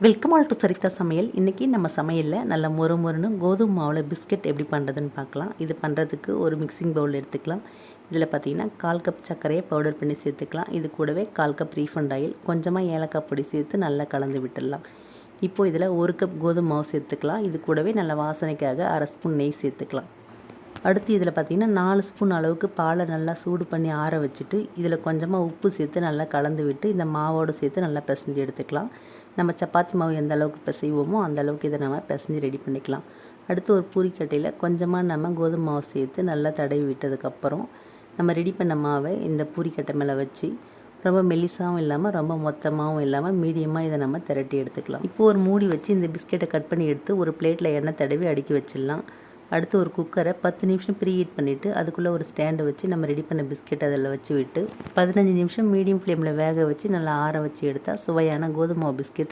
Welcome all to சரிதா சமையல். இன்றைக்கி நம்ம சமையலில் நல்ல மொறுன்னு கோதுமை மாவில் பிஸ்கெட் எப்படி பண்ணுறதுன்னு பார்க்கலாம். இது பண்ணுறதுக்கு ஒரு மிக்சிங் பவுல் எடுத்துக்கலாம். இதில் பார்த்திங்கன்னா 1/4 கப் சர்க்கரையை பவுடர் பண்ணி சேர்த்துக்கலாம். இது கூடவே 1/4 கப் ரீஃபண்ட் ஆயில், கொஞ்சமாக ஏலக்காய் பொடி சேர்த்து நல்லா கலந்து விட்டுடலாம். இப்போது இதில் 1 கப் கோதுமை மாவு சேர்த்துக்கலாம். இது கூடவே நல்ல வாசனைக்காக 1/2 ஸ்பூன் நெய் சேர்த்துக்கலாம். அடுத்து இதில் பார்த்திங்கன்னா 4 ஸ்பூன் அளவுக்கு பாலை நல்லா சூடு பண்ணி ஆற வச்சுட்டு இதில் கொஞ்சமாக உப்பு சேர்த்து நல்லா கலந்து விட்டு இந்த மாவோடு சேர்த்து நல்லா பிசைஞ்சு எடுத்துக்கலாம். நம்ம சப்பாத்தி மாவு எந்த அளவுக்கு பிசைவோமோ அந்த அளவுக்கு இதை நம்ம பிசைஞ்சு ரெடி பண்ணிக்கலாம். அடுத்து ஒரு பூரிக்கட்டையில் கொஞ்சமாக நம்ம கோதுமை மாவு சேர்த்து நல்லா தடவி விட்டதுக்கப்புறம் நம்ம ரெடி பண்ண மாவை இந்த பூரிக்கட்டை மேலே வச்சு ரொம்ப மெல்லிசாகவும் இல்லாமல் ரொம்ப மொத்தமாகவும் இல்லாமல் மீடியமாக இதை நம்ம திரட்டி எடுத்துக்கலாம். இப்போது ஒரு மூடி வச்சு இந்த பிஸ்கெட்டை கட் பண்ணி எடுத்து ஒரு பிளேட்டில் எண்ணெய் தடவி அடுக்கி வச்சிடலாம். அடுத்து ஒரு குக்கரை 10 நிமிஷம் ப்ரீ ஹீட் பண்ணிவிட்டு அதுக்குள்ளே ஒரு ஸ்டாண்டை வச்சு நம்ம ரெடி பண்ண பிஸ்கெட் அதில் வச்சு விட்டு 15 நிமிஷம் மீடியம் ஃப்ளேமில் வேக வச்சு நல்லா ஆற வச்சு எடுத்தால் சுவையான கோதுமை மாவு பிஸ்கெட்